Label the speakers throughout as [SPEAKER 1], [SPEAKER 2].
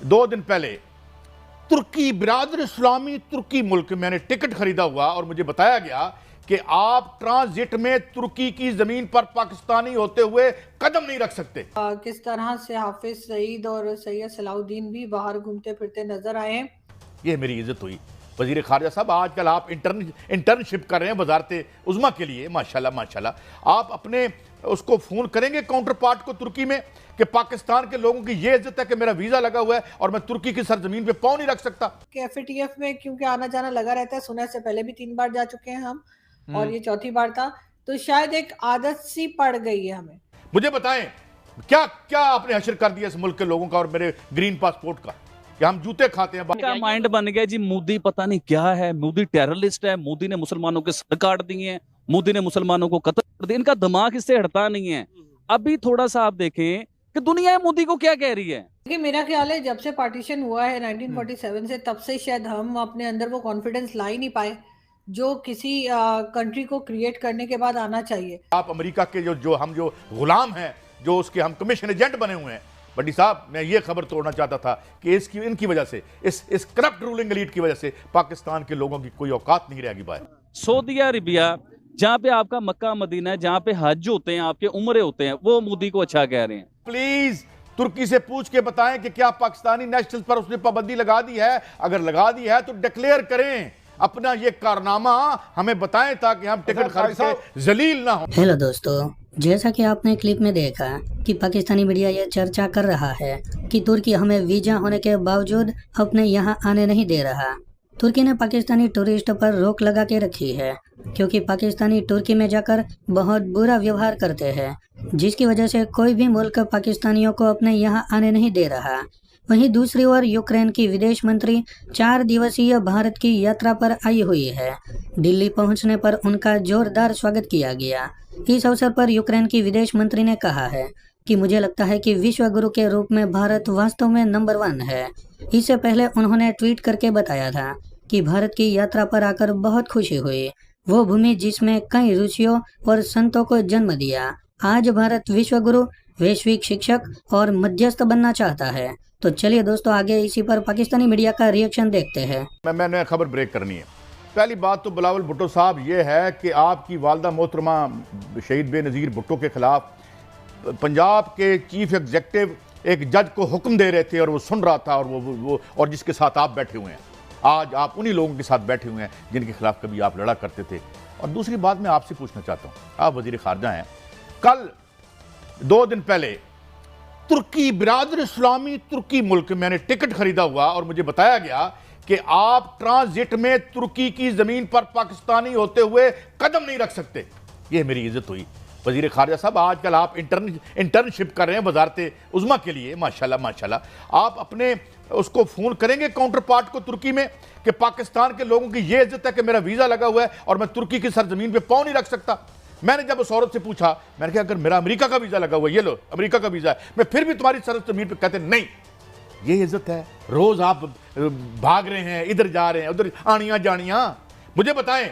[SPEAKER 1] 2 दिन पहले तुर्की बिरादर इस्लामी तुर्की मुल्क में मैंने टिकट खरीदा हुआ और मुझे बताया गया कि आप ट्रांजिट में तुर्की की जमीन पर पाकिस्तानी होते हुए कदम नहीं रख सकते।
[SPEAKER 2] किस तरह से हाफिज सईद और सैयद सलाउद्दीन भी बाहर घूमते फिरते नजर आए।
[SPEAKER 1] ये मेरी इज्जत हुई। वजीर खारजा साहब, आजकल आप इंटर्नशिप कर रहे हैं वजारत उज़्मा के लिए, माशाल्लाह माशाल्लाह। आप अपने उसको फोन करेंगे काउंटर पार्ट को तुर्की में कि पाकिस्तान के लोगों की ये इज्जत है कि मेरा वीजा लगा हुआ है और मैं तुर्की की सरजमीन पे पाँव नहीं रख सकता।
[SPEAKER 2] KFATF में क्योंकि आना जाना लगा रहता है, सुना से पहले भी 3 बार जा चुके हैं हम और ये चौथी बार था, तो शायद एक आदत सी पड़ गई है हमें।
[SPEAKER 1] मुझे बताएं क्या क्या आपने हशर कर दिया इस मुल्क के लोगों का और मेरे ग्रीन पासपोर्ट का कि हम जूते खाते हैं।
[SPEAKER 3] क्या माइंड बन गया जी, मोदी पता नहीं क्या है, मोदी टेररिस्ट है, मोदी ने मुसलमानों के सर काट दिए हैं, मोदी ने मुसलमानों को कत्ल कर दिया। इनका दिमाग इससे हटता नहीं है। अभी थोड़ा सा आप देखें कि दुनिया मोदी को क्या कह रही है।
[SPEAKER 2] देखिए, मेरा ख्याल है जब से पार्टीशन हुआ है 1947 से, तब से शायद हम अपने अंदर वो कॉन्फिडेंस ला ही नहीं पाए जो किसी कंट्री को क्रिएट करने के बाद आना चाहिए।
[SPEAKER 1] आप अमेरिका के जो गुलाम हैं, जो उसके हम कमीशन एजेंट बने हुए हैं। बड्डी साहब, मैं ये खबर तोड़ना चाहता था कि इनकी वजह से, इस करप्ट रूलिंग एलीट की वजह से पाकिस्तान के लोगों की कोई औकात नहीं रहेगी बाहर।
[SPEAKER 3] सऊदी अरेबिया, जहाँ पे आपका मक्का मदीना है, जहाँ पे हज होते हैं, आपके उम्रे होते हैं, वो मोदी को अच्छा कह रहे हैं।
[SPEAKER 1] प्लीज तुर्की से पूछ के बताएं कि क्या पाकिस्तानी नेशनल पर उसने पाबंदी लगा दी है। अगर लगा दी है तो डिक्लेयर करें, अपना ये कारनामा हमें बताएं ताकि हम टिकट खरीद के जलील ना हो।
[SPEAKER 4] हेलो दोस्तों, जैसा कि आपने क्लिप में देखा कि पाकिस्तानी मीडिया ये चर्चा कर रहा है कि तुर्की हमें वीजा होने के बावजूद अपने यहाँ आने नहीं दे रहा। तुर्की ने पाकिस्तानी टूरिस्ट पर रोक लगा के रखी है क्योंकि पाकिस्तानी तुर्की में जाकर बहुत बुरा व्यवहार करते हैं, जिसकी वजह से कोई भी मुल्क पाकिस्तानियों को अपने यहाँ आने नहीं दे रहा। वहीं दूसरी ओर यूक्रेन की विदेश मंत्री 4 दिवसीय भारत की यात्रा पर आई हुई है। दिल्ली पहुंचने पर उनका जोरदार स्वागत किया गया। इस अवसर पर यूक्रेन की विदेश मंत्री ने कहा है कि मुझे लगता है कि विश्व गुरु के रूप में भारत वास्तव में नंबर 1 है। इससे पहले उन्होंने ट्वीट करके बताया था कि भारत की यात्रा पर आकर बहुत खुशी हुई, वो भूमि जिसमें कई ऋषियों और संतों को जन्म दिया। आज भारत विश्व गुरु, वैश्विक शिक्षक और मध्यस्थ बनना चाहता है। तो चलिए दोस्तों, आगे इसी पर पाकिस्तानी मीडिया का रिएक्शन देखते हैं।
[SPEAKER 1] मैंने खबर ब्रेक करनी है। पहली बात तो बिलावल भुट्टो साहब ये है कि आपकी वालदा मोहतरमा शहीद बेनज़ीर भुट्टो के खिलाफ पंजाब के चीफ एग्जीक्यूटिव एक जज को हुक्म दे रहे थे और वो सुन रहा था, और वो जिसके साथ आप बैठे हुए हैं। आज आप उन्हीं लोगों के साथ बैठे हुए हैं जिनके खिलाफ कभी आप लड़ा करते थे। और दूसरी बात मैं आपसे पूछना चाहता हूँ, आप वजीर खारजा हैं। कल 2 दिन पहले तुर्की बिरादर इस्लामी तुर्की मुल्क में मैंने टिकट खरीदा हुआ और मुझे बताया गया कि आप ट्रांजिट में तुर्की की जमीन पर पाकिस्तानी होते हुए कदम नहीं रख सकते। ये मेरी इज्जत हुई। वजीर खारजा साहब, आजकल आप इंटर्नशिप कर रहे हैं वजारत उज़्मा के लिए, माशाल्लाह माशाल्लाह। आप अपने उसको फोन करेंगे काउंटर पार्ट को तुर्की में कि पाकिस्तान के लोगों की ये इज्जत है कि मेरा वीजा लगा हुआ है और मैं तुर्की की सरजमीन पे पाँव नहीं रख सकता। मैंने जब उस औरत से पूछा, मैंने कहा अगर मेरा अमेरिका का वीजा लगा हुआ है, ये लो अमेरिका का वीजा है, मैं फिर भी तुम्हारी सरजमीन पे, कहते नहीं ये इज्जत है। रोज आप भाग रहे हैं, इधर जा रहे हैं, उधर आनियां जानियां। मुझे बताएं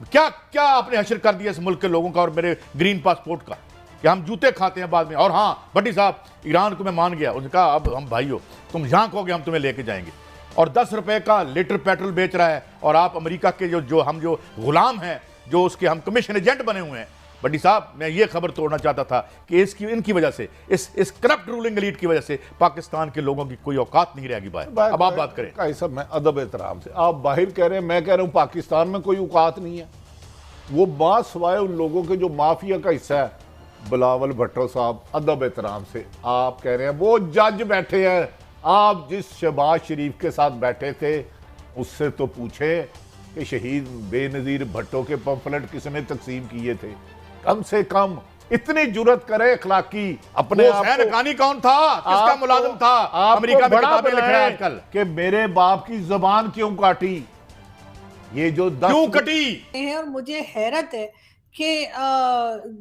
[SPEAKER 1] क्या क्या आपने हशर कर दिया इस मुल्क के लोगों का और मेरे ग्रीन पासपोर्ट का कि हम जूते खाते हैं बाद में। और हाँ भट्टी साहब, ईरान को मैं मान गया, उसने कहा अब हम भाई हो, तुम जहां कहोगे हम तुम्हें लेके जाएंगे। और 10 रुपए का लीटर पेट्रोल बेच रहा है और आप अमेरिका के जो गुलाम हैं, जो उसके हम कमीशन एजेंट बने हुए हैं। बड्डी साहब, मैं ये खबर तोड़ना चाहता था कि इनकी वजह से, इस करप्ट रूलिंग एलीट की वजह से पाकिस्तान के लोगों की कोई औकात नहीं रहेगी बाहर। अब आप बात करें।
[SPEAKER 5] भाई साहब, मैं अदब एहतराम से, आप बाहर कह रहे हैं, मैं कह रहा हूं पाकिस्तान में कोई औकात नहीं है। वो बात सवाए उन लोगों के जो माफिया का हिस्सा है। बिलावल भुट्टो साहब, अदब एहतराम से आप कह रहे हैं वो जज बैठे हैं, आप जिस शहबाज शरीफ के साथ बैठे थे उससे तो पूछे कि शहीद बेनज़ीर भुट्टो के पंफलेट किसने तकसीम किए थे। कम से कम इतनी जुर्रत करे अखलाकी अपने आप
[SPEAKER 1] को। कौन था, किसका मुलाजिम था? अमेरिका में किताबें लिख रहा है आजकल
[SPEAKER 5] कि मेरे बाप की जबान क्यों काटी, ये जो
[SPEAKER 1] क्यों कटी
[SPEAKER 2] है। और मुझे हैरत है कि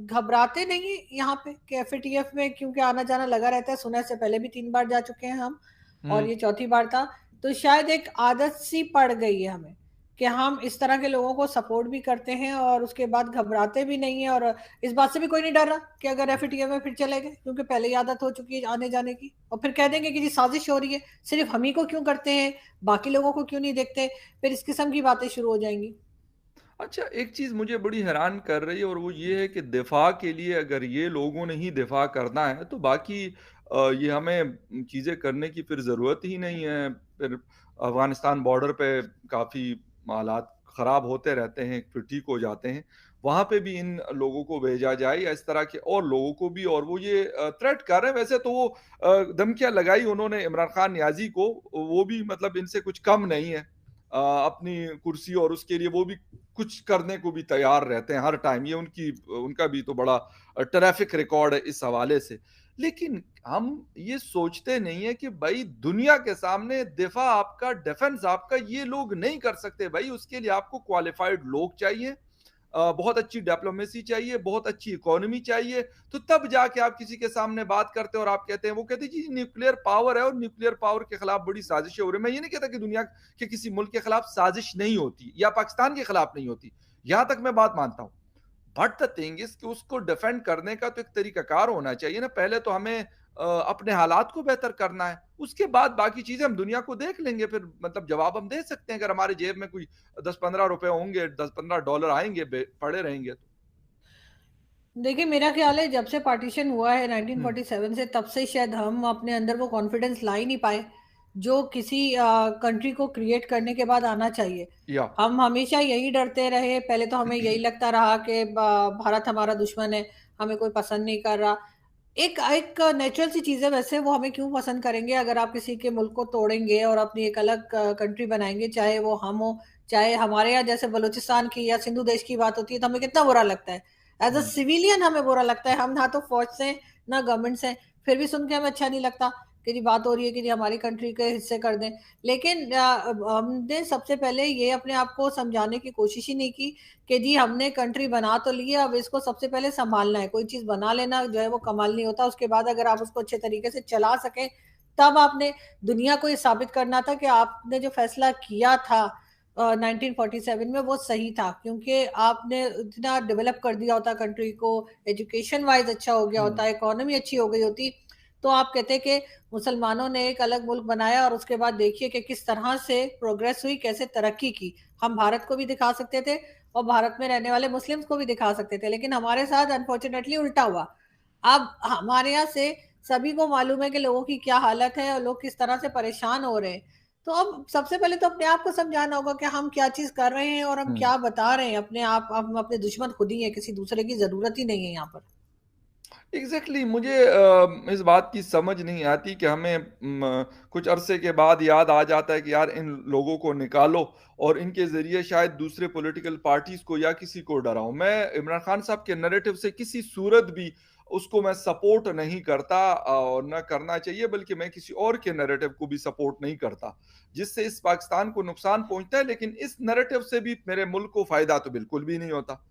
[SPEAKER 2] घबराते नहीं यहाँ पे KFATF में, क्योंकि आना जाना लगा रहता है, सुना से पहले भी 3 बार जा चुके हैं हम और ये चौथी बार था, तो शायद एक आदत सी पड़ गई है हमें कि हम इस तरह के लोगों को सपोर्ट भी करते हैं और उसके बाद घबराते भी नहीं है, और इस बात से भी कोई नहीं डर रहा कि अगर एफएटीएफ में फिर चले गए, क्योंकि पहले ही आदत हो चुकी है आने जाने की, और फिर कह देंगे कि जी साजिश हो रही है, सिर्फ हम ही को क्यों करते हैं, बाकी लोगों को क्यों नहीं देखते, फिर इस किस्म की बातें शुरू हो जाएंगी।
[SPEAKER 6] अच्छा, एक चीज़ मुझे बड़ी हैरान कर रही है और वो ये है कि दिफ़ा के लिए अगर ये लोगों ने ही दिफ़ा करना है तो बाकी ये हमें चीज़ें करने की फिर ज़रूरत ही नहीं है। फिर अफ़गानिस्तान बॉर्डर पे काफ़ी हालात ख़राब होते रहते हैं, फिर ठीक हो जाते हैं। वहाँ पे भी इन लोगों को भेजा जाए या इस तरह के और लोगों को भी, और वो ये थ्रेट कर रहे हैं। वैसे तो वो धमकियाँ लगाई उन्होंने इमरान खान नियाज़ी को, वो भी मतलब इनसे कुछ कम नहीं है। अपनी कुर्सी और उसके लिए वो भी कुछ करने को भी तैयार रहते हैं हर टाइम। ये उनका भी तो बड़ा ट्रैफिक रिकॉर्ड है इस हवाले से। लेकिन हम ये सोचते नहीं है कि भाई दुनिया के सामने दिफा आपका, डिफेंस आपका ये लोग नहीं कर सकते भाई। उसके लिए आपको क्वालिफाइड लोग चाहिए, बहुत अच्छी डिप्लोमेसी चाहिए, बहुत अच्छी इकोनॉमी चाहिए, तो तब जाके आप किसी के सामने बात करते हैं और आप कहते हैं, वो कहते हैं जी न्यूक्लियर पावर है और न्यूक्लियर पावर के खिलाफ बड़ी साजिशें हो रही है। मैं ये नहीं कहता कि दुनिया के किसी मुल्क के खिलाफ साजिश नहीं होती या पाकिस्तान के खिलाफ नहीं होती, यहां तक मैं बात मानता हूं। बट द थिंग इज कि उसको डिफेंड करने का तो एक तरीकाकार होना चाहिए ना। पहले तो हमें अपने हालात को बेहतर करना है, उसके बाद बाकी चीजें हम दुनिया को देख लेंगे। फिर मतलब जवाब हम दे सकते हैं, अगर हमारे जेब में कोई 10-15 रुपए होंगे, 10-15 डॉलर आएंगे पड़े रहेंगे तो।
[SPEAKER 2] देखिए, मेरा ख्याल है जब से पार्टीशन हुआ है
[SPEAKER 6] हम्म,
[SPEAKER 2] 1947 से, तब से शायद हम अपने अंदर वो कॉन्फिडेंस ला ही नहीं पाए जो किसी कंट्री को क्रिएट करने के बाद आना चाहिए।
[SPEAKER 6] या
[SPEAKER 2] हम हमेशा यही डरते रहे, पहले तो हमें यही लगता रहा कि भारत हमारा दुश्मन है, हमें कोई पसंद नहीं कर रहा। एक एक नेचुरल सी चीज है, वैसे वो हमें क्यों पसंद करेंगे अगर आप किसी के मुल्क को तोड़ेंगे और अपनी एक अलग कंट्री बनाएंगे, चाहे वो हम हो, चाहे हमारे यहाँ जैसे बलूचिस्तान की या सिंधु देश की बात होती है तो हमें कितना बुरा लगता है। एज अ
[SPEAKER 6] हम्म,
[SPEAKER 2] सिविलियन हमें बुरा लगता है, हम ना तो फौज से ना गवर्नमेंट से, फिर भी सुन के हमें अच्छा नहीं लगता कि जी बात हो रही है कि जी हमारी कंट्री के हिस्से कर दें। लेकिन हमने सबसे पहले ये अपने आप को समझाने की कोशिश ही नहीं की कि जी हमने कंट्री बना तो ली है, अब इसको सबसे पहले संभालना है। कोई चीज बना लेना जो है वो कमाल नहीं होता, उसके बाद अगर आप उसको अच्छे तरीके से चला सके, तब आपने दुनिया को ये साबित करना था कि आपने जो फैसला किया था 1947 में वो सही था, क्योंकि आपने इतना डेवलप कर दिया होता कंट्री को, एजुकेशन वाइज अच्छा हो गया
[SPEAKER 6] हम्म,
[SPEAKER 2] होता, इकोनॉमी अच्छी हो गई होती, तो आप कहते कि मुसलमानों ने एक अलग मुल्क बनाया और उसके बाद देखिए कि किस तरह से प्रोग्रेस हुई, कैसे तरक्की की। हम भारत को भी दिखा सकते थे और भारत में रहने वाले मुस्लिम्स को भी दिखा सकते थे, लेकिन हमारे साथ अनफॉर्चुनेटली उल्टा हुआ। अब हमारे यहाँ से सभी को मालूम है कि लोगों की क्या हालत है और लोग किस तरह से परेशान हो रहे हैं। तो अब सबसे पहले तो अपने आप को समझाना होगा कि हम क्या चीज कर रहे हैं और हम
[SPEAKER 6] हम्म।
[SPEAKER 2] क्या बता रहे हैं अपने आप। हम अपने दुश्मन खुद ही हैं, किसी दूसरे की जरूरत ही नहीं है यहाँ पर।
[SPEAKER 6] एग्जैक्टली मुझे इस बात की समझ नहीं आती कि हमें कुछ अरसे के बाद याद आ जाता है कि यार इन लोगों को निकालो और इनके जरिए शायद दूसरे पॉलिटिकल पार्टीज को या किसी को डराओ। मैं इमरान खान साहब के नैरेटिव से किसी सूरत भी उसको मैं सपोर्ट नहीं करता और न करना चाहिए, बल्कि मैं किसी और के नैरेटिव को भी सपोर्ट नहीं करता जिससे इस पाकिस्तान को नुकसान पहुंचता है। लेकिन इस नैरेटिव से भी मेरे मुल्क को फायदा तो बिल्कुल भी नहीं होता।